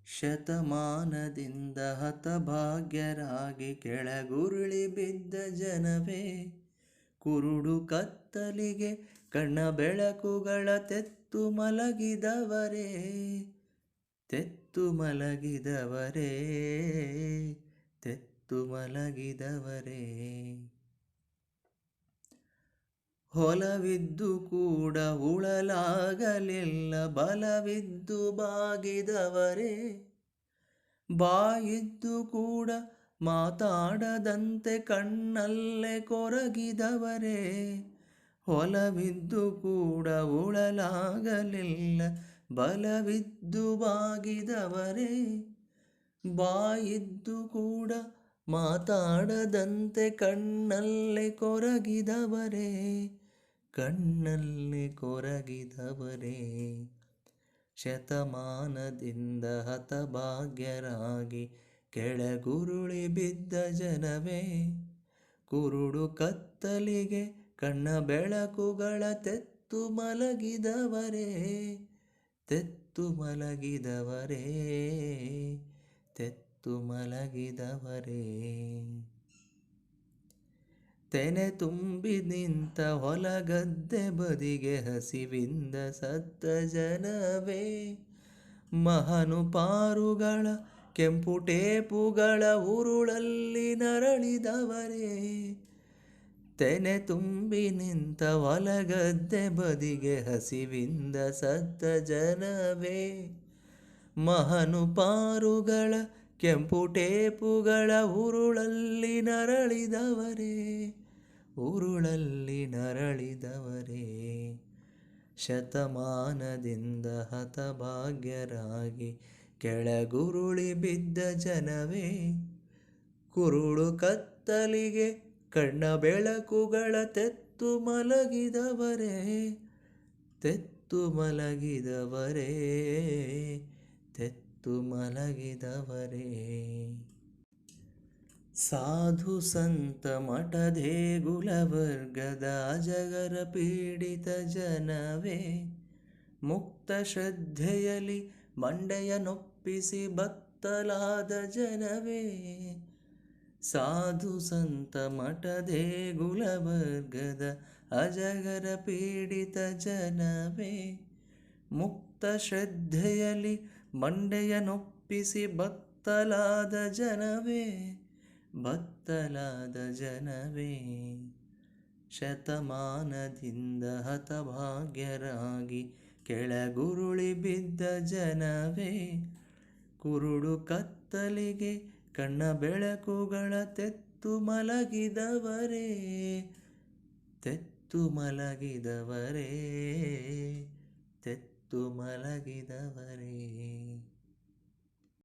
ಶತಮಾನದಿಂದ ಹತಭಾಗ್ಯರಾಗಿ ಕೆಳಗುರುಳಿ ಬಿದ್ದ ಜನವೇ, ಕುರುಡು ಕತ್ತಲಿಗೆ ಕಣ್ಣ ಬೆಳಕುಗಳ ತೆತ್ತು ಮಲಗಿದವರೇ, ತೆತ್ತು ಮಲಗಿದವರೇ, ತೆತ್ತು ಮಲಗಿದವರೇ. ಹೊಲವಿದ್ದು ಕೂಡ ಉಳಲಾಗಲಿಲ್ಲ ಬಲವಿದ್ದು ಬಾಗಿದವರೇ, ಬಾಯಿದ್ದು ಕೂಡ ಮಾತಾಡದಂತೆ ಕಣ್ಣಲ್ಲೇ ಕೊರಗಿದವರೇ, ಹೊಲವಿದ್ದು ಕೂಡ ಉಳಲಾಗಲಿಲ್ಲ ಬಲವಿದ್ದು ಬಾಗಿದವರೇ, ಬಾಯಿದ್ದು ಕೂಡ ಮಾತಾಡದಂತೆ ಕಣ್ಣಲ್ಲೇ ಕೊರಗಿದವರೇ, ಕಣ್ಣಲ್ಲಿ ಕೊರಗಿದವರೇ. ಶತಮಾನದಿಂದ ಹತಭಾಗ್ಯರಾಗಿ ಕೆಳಗುರುಳಿ ಬಿದ್ದ ಜನವೇ, ಕುರುಡು ಕತ್ತಲಿಗೆ ಕಣ್ಣ ಬೆಳಕುಗಳ ತೆತ್ತು ಮಲಗಿದವರೇ, ತೆತ್ತು ಮಲಗಿದವರೇ, ತೆತ್ತು ಮಲಗಿದವರೇ. ತೆನೆ ತುಂಬಿ ನಿಂತ ಹೊಲಗದ್ದೆ ಬದಿಗೆ ಹಸಿವಿಂದ ಸತ್ತ ಜನವೇ, ಮಹನುಪಾರುಗಳ ಕೆಂಪು ಟೇಪುಗಳ ಉರುಳಲ್ಲಿ ನರಳಿದವರೇ, ತೆನೆ ತುಂಬಿ ನಿಂತ ಹೊಲಗದ್ದೆ ಬದಿಗೆ ಹಸಿವಿಂದ ಸತ್ತ ಜನವೇ, ಮಹನುಪಾರುಗಳ ಕೆಂಪು ಟೇಪುಗಳ ಉರುಳಲ್ಲಿ ನರಳಿದವರೇ, ಉರುಳಲ್ಲಿ ನರಳಿದವರೇ. ಶತಮಾನದಿಂದ ಹತಭಾಗ್ಯರಾಗಿ ಕೆಳಗುರುಳಿ ಬಿದ್ದ ಜನವೇ, ಕುರುಳು ಕತ್ತಲಿಗೆ ಕಣ್ಣ ಬೆಳಕುಗಳ ತೆತ್ತು ಮಲಗಿದವರೇ, ತೆತ್ತು ಮಲಗಿದವರೇ, ತೆತ್ತು ಮಲಗಿದವರೇ. ಸಾಧು ಸಂತ ಮಠ ದೇಗುಲ ವರ್ಗದ ಅಜಗರ ಪೀಡಿತ ಜನವೇ, ಮುಕ್ತ ಶ್ರದ್ಧೆಯಲ್ಲಿ ಮಂಡೆಯ ನೊಪ್ಪಿಸಿ ಬತ್ತಲಾದ ಜನವೇ, ಸಾಧು ಸಂತ ಮಠ ದೇಗುಲ ವರ್ಗದ ಅಜಗರ ಪೀಡಿತ ಜನವೇ, ಮುಕ್ತ ಶ್ರದ್ಧೆಯಲ್ಲಿ ಮಂಡೆಯ ನೊಪ್ಪಿಸಿ ಬತ್ತಲಾದ ಜನವೇ, ಬತ್ತಲಾದ ಜನವೇ. ಶತಮಾನದಿಂದ ಹತಭಾಗ್ಯರಾಗಿ ಕೆಳಗುರುಳಿ ಬಿದ್ದ ಜನವೇ, ಕುರುಡು ಕತ್ತಲಿಗೆ ಕಣ್ಣ ಬೆಳಕುಗಳ ತೆತ್ತು ಮಲಗಿದವರೇ, ತೆತ್ತು ಮಲಗಿದವರೇ, ತೆತ್ತು ಮಲಗಿದವರೇ.